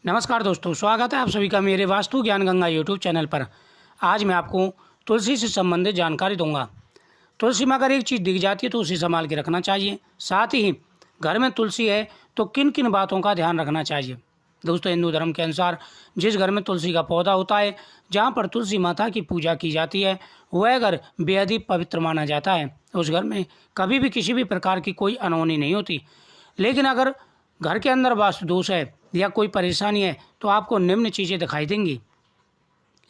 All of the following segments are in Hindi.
नमस्कार दोस्तों, स्वागत है आप सभी का मेरे वास्तु ज्ञान गंगा यूट्यूब चैनल पर। आज मैं आपको तुलसी से संबंधित जानकारी दूंगा। तुलसी में अगर एक चीज़ दिख जाती है तो उसे संभाल के रखना चाहिए। साथ ही घर में तुलसी है तो किन किन बातों का ध्यान रखना चाहिए। दोस्तों, हिंदू धर्म के अनुसार जिस घर में तुलसी का पौधा होता है, जहाँ पर तुलसी माता की पूजा की जाती है, वह घर बेहद ही पवित्र माना जाता है। उस घर में कभी भी किसी भी प्रकार की कोई अनहोनी नहीं होती। लेकिन अगर घर के अंदर वास्तु दोष है या कोई परेशानी है तो आपको निम्न चीज़ें दिखाई देंगी।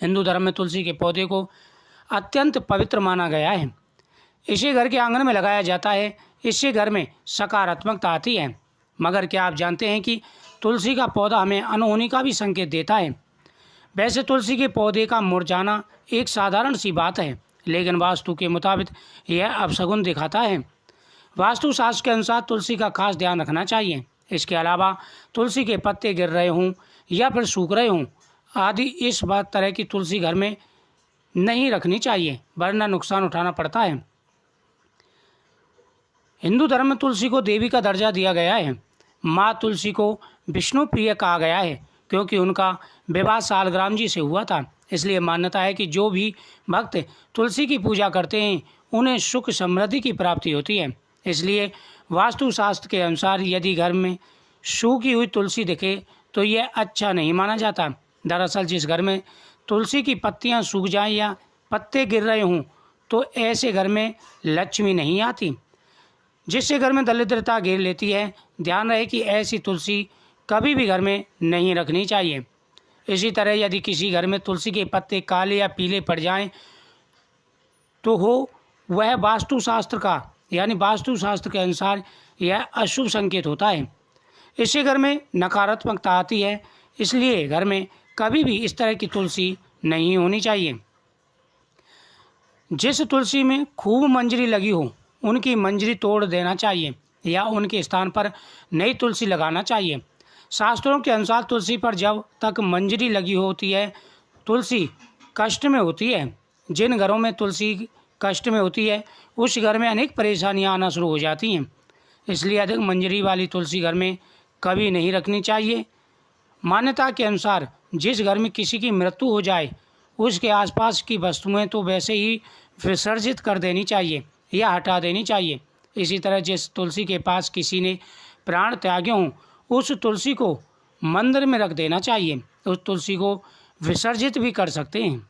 हिंदू धर्म में तुलसी के पौधे को अत्यंत पवित्र माना गया है। इसे घर के आंगन में लगाया जाता है। इससे घर में सकारात्मकता आती है। मगर क्या आप जानते हैं कि तुलसी का पौधा हमें अनहोनी का भी संकेत देता है। वैसे तुलसी के पौधे का मुरझाना एक साधारण सी बात है, लेकिन वास्तु के मुताबिक यह अपशगुन दिखाता है। वास्तु शास्त्र के अनुसार तुलसी का खास ध्यान रखना चाहिए। इसके अलावा तुलसी के पत्ते गिर रहे हों या फिर सूख रहे हों आदि इस बात तरह की तुलसी घर में नहीं रखनी चाहिए, वरना नुकसान उठाना पड़ता है। हिंदू धर्म में तुलसी को देवी का दर्जा दिया गया है। माँ तुलसी को विष्णु प्रिय कहा गया है क्योंकि उनका विवाह सालग्राम जी से हुआ था। इसलिए मान्यता है कि जो भी भक्त तुलसी की पूजा करते हैं उन्हें सुख समृद्धि की प्राप्ति होती है। इसलिए वास्तुशास्त्र के अनुसार यदि घर में सूखी हुई तुलसी दिखे तो यह अच्छा नहीं माना जाता। दरअसल जिस घर में तुलसी की पत्तियां सूख जाएं या पत्ते गिर रहे हों तो ऐसे घर में लक्ष्मी नहीं आती, जिससे घर में दरिद्रता घेर लेती है। ध्यान रहे कि ऐसी तुलसी कभी भी घर में नहीं रखनी चाहिए। इसी तरह यदि किसी घर में तुलसी के पत्ते काले या पीले पड़ जाएं तो वह वास्तुशास्त्र के अनुसार यह अशुभ संकेत होता है। इससे घर में नकारात्मकता आती है। इसलिए घर में कभी भी इस तरह की तुलसी नहीं होनी चाहिए। जिस तुलसी में खूब मंजरी लगी हो उनकी मंजरी तोड़ देना चाहिए या उनके स्थान पर नई तुलसी लगाना चाहिए। शास्त्रों के अनुसार तुलसी पर जब तक मंजरी लगी होती है तुलसी कष्ट में होती है। जिन घरों में तुलसी कष्ट में होती है उस घर में अनेक परेशानियां आना शुरू हो जाती हैं। इसलिए अधिक मंजरी वाली तुलसी घर में कभी नहीं रखनी चाहिए। मान्यता के अनुसार जिस घर में किसी की मृत्यु हो जाए उसके आसपास की वस्तुएं तो वैसे ही विसर्जित कर देनी चाहिए या हटा देनी चाहिए। इसी तरह जिस तुलसी के पास किसी ने प्राण त्यागे हों उस तुलसी को मंदिर में रख देना चाहिए। उस तुलसी को विसर्जित भी कर सकते हैं।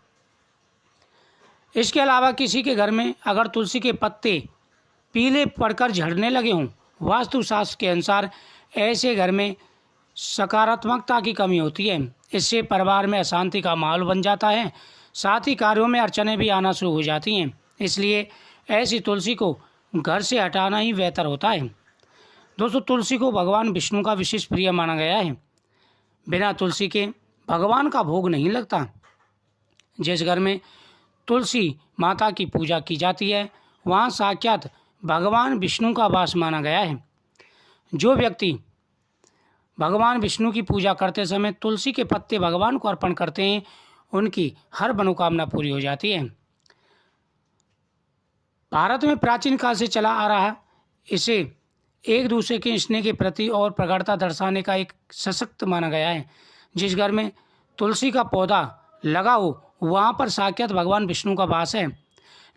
इसके अलावा किसी के घर में अगर तुलसी के पत्ते पीले पड़कर झड़ने लगे हों, वास्तुशास्त्र के अनुसार ऐसे घर में सकारात्मकता की कमी होती है। इससे परिवार में अशांति का माहौल बन जाता है। साथ ही कार्यों में अड़चनें भी आना शुरू हो जाती हैं। इसलिए ऐसी तुलसी को घर से हटाना ही बेहतर होता है। दोस्तों, तुलसी को भगवान विष्णु का विशेष प्रिय माना गया है। बिना तुलसी के भगवान का भोग नहीं लगता। जिस घर में तुलसी माता की पूजा की जाती है वहाँ साक्षात भगवान विष्णु का वास माना गया है। जो व्यक्ति भगवान विष्णु की पूजा करते समय तुलसी के पत्ते भगवान को अर्पण करते हैं उनकी हर मनोकामना पूरी हो जाती है। भारत में प्राचीन काल से चला आ रहा इसे एक दूसरे के स्नेह के प्रति और प्रगाढ़ता दर्शाने का एक सशक्त माना गया है। जिस घर में तुलसी का पौधा लगा हो वहाँ पर साक्षात भगवान विष्णु का वास है।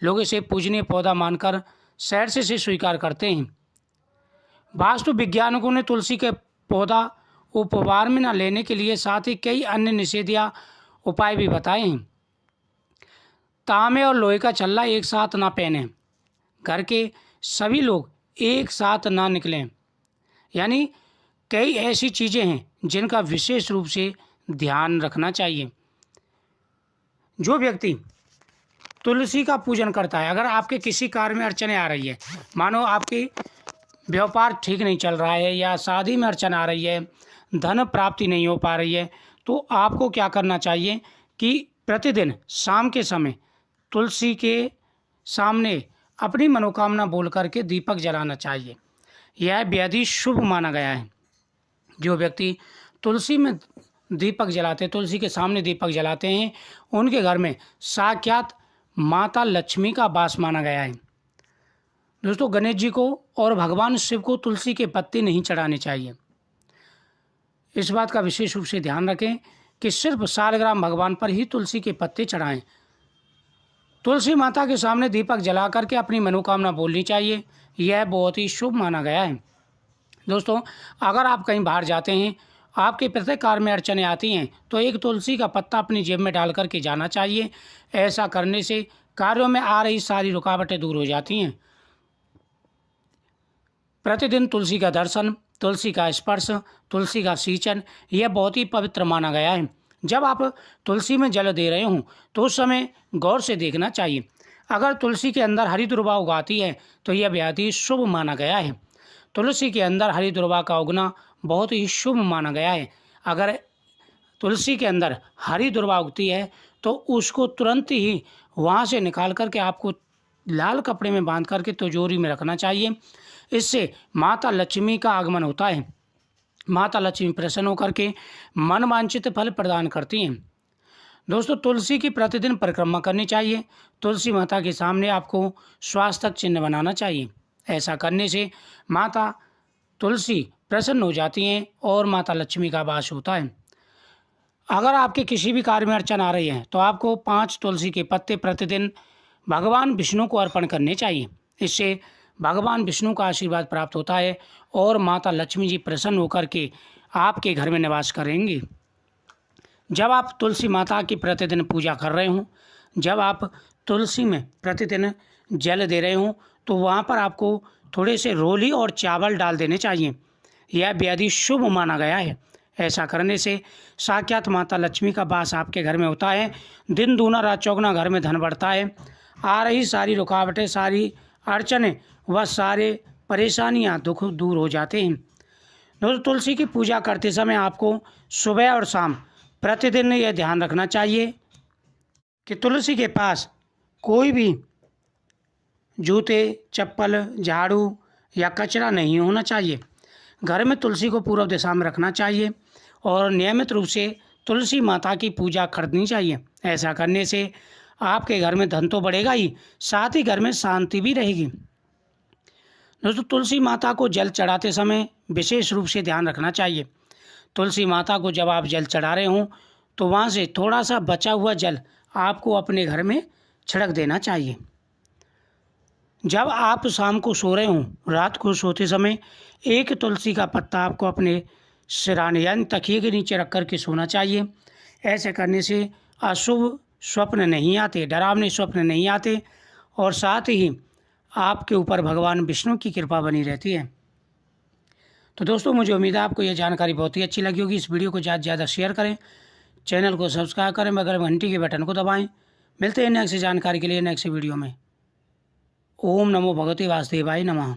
लोग इसे पूजनीय पौधा मानकर शहर से स्वीकार करते हैं। वास्तु विज्ञानकों ने तुलसी के पौधा उपवार में न लेने के लिए साथ ही कई अन्य निषेध या उपाय भी बताए हैं। तांबे और लोहे का छल्ला एक साथ ना पहने, घर के सभी लोग एक साथ ना निकलें, यानी कई ऐसी चीज़ें हैं जिनका विशेष रूप से ध्यान रखना चाहिए। जो व्यक्ति तुलसी का पूजन करता है, अगर आपके किसी कार्य में अड़चने आ रही है, मानो आपकी व्यापार ठीक नहीं चल रहा है या शादी में अड़चन आ रही है, धन प्राप्ति नहीं हो पा रही है, तो आपको क्या करना चाहिए कि प्रतिदिन शाम के समय तुलसी के सामने अपनी मनोकामना बोल करके दीपक जलाना चाहिए। यह बेहद ही शुभ माना गया है। जो व्यक्ति तुलसी में दीपक जलाते, तुलसी के सामने दीपक जलाते हैं, उनके घर में साक्षात माता लक्ष्मी का वास माना गया है। दोस्तों, गणेश जी को और भगवान शिव को तुलसी के पत्ते नहीं चढ़ाने चाहिए। इस बात का विशेष रूप से ध्यान रखें कि सिर्फ सालग्राम भगवान पर ही तुलसी के पत्ते चढ़ाएं। तुलसी माता के सामने दीपक जला करके अपनी मनोकामना बोलनी चाहिए। यह बहुत ही शुभ माना गया है। दोस्तों, अगर आप कहीं बाहर जाते हैं, आपके प्रत्येक कार्य में अड़चनें आती हैं, तो एक तुलसी का पत्ता अपनी जेब में डाल करके जाना चाहिए। ऐसा करने से कार्यों में आ रही सारी रुकावटें दूर हो जाती हैं। प्रतिदिन तुलसी का दर्शन, तुलसी का स्पर्श, तुलसी का सींचन, यह बहुत ही पवित्र माना गया है। जब आप तुलसी में जल दे रहे हों तो उस समय गौर से देखना चाहिए। अगर तुलसी के अंदर हरी दुर्वा उगाती है तो यह बेहद ही शुभ माना गया है। तुलसी के अंदर हरी दुर्वा का उगना बहुत ही शुभ माना गया है। अगर तुलसी के अंदर हरी दुर्वा उगती है तो उसको तुरंत ही वहाँ से निकाल करके आपको लाल कपड़े में बांध करके तिजोरी में रखना चाहिए। इससे माता लक्ष्मी का आगमन होता है। माता लक्ष्मी प्रसन्न होकर के मन वांछित फल प्रदान करती हैं। दोस्तों, तुलसी की प्रतिदिन परिक्रमा करनी चाहिए। तुलसी माता के सामने आपको स्वास्थ्य चिन्ह बनाना चाहिए। ऐसा करने से माता तुलसी प्रसन्न हो जाती हैं और माता लक्ष्मी का वास होता है। अगर आपके किसी भी कार्य में अड़चन आ रही है तो आपको 5 तुलसी के पत्ते प्रतिदिन भगवान विष्णु को अर्पण करने चाहिए। इससे भगवान विष्णु का आशीर्वाद प्राप्त होता है और माता लक्ष्मी जी प्रसन्न होकर के आपके घर में निवास करेंगी। जब आप तुलसी माता की प्रतिदिन पूजा कर रहे हों, जब आप तुलसी में प्रतिदिन जल दे रहे हों, तो वहाँ पर आपको थोड़े से रोली और चावल डाल देने चाहिए। यह बेहद ही शुभ माना गया है। ऐसा करने से साक्षात माता लक्ष्मी का वास आपके घर में होता है। दिन दूना रात चौगुना घर में धन बढ़ता है। आ रही सारी रुकावटें, सारी अड़चनें व सारे परेशानियां, दुख दूर हो जाते हैं। दोस्तों, तुलसी की पूजा करते समय आपको सुबह और शाम प्रतिदिन यह ध्यान रखना चाहिए कि तुलसी के पास कोई भी जूते, चप्पल, झाड़ू या कचरा नहीं होना चाहिए। घर में तुलसी को पूर्व दिशा में रखना चाहिए और नियमित रूप से तुलसी माता की पूजा करनी चाहिए। ऐसा करने से आपके घर में धन तो बढ़ेगा ही, साथ ही घर में शांति भी रहेगी। दोस्तों, तुलसी माता को जल चढ़ाते समय विशेष रूप से ध्यान रखना चाहिए। तुलसी माता को जब आप जल चढ़ा रहे हों तो वहाँ से थोड़ा सा बचा हुआ जल आपको अपने घर में छिड़क देना चाहिए। जब आप शाम को सो रहे हों, रात को सोते समय एक तुलसी का पत्ता आपको अपने सिरहाने यानी तकिए के नीचे रख कर के सोना चाहिए। ऐसे करने से अशुभ स्वप्न नहीं आते, डरावने स्वप्न नहीं आते और साथ ही आपके ऊपर भगवान विष्णु की कृपा बनी रहती है। तो दोस्तों, मुझे उम्मीद है आपको यह जानकारी बहुत ही अच्छी लगी होगी। इस वीडियो को ज़्यादा से ज़्यादा शेयर करें, चैनल को सब्सक्राइब करें, बगल में घंटी के बटन को दबाएं। मिलते हैं नेक्स्ट जानकारी के लिए नेक्स्ट वीडियो में। ओम नमो भगवते वासुदेवाय नमः।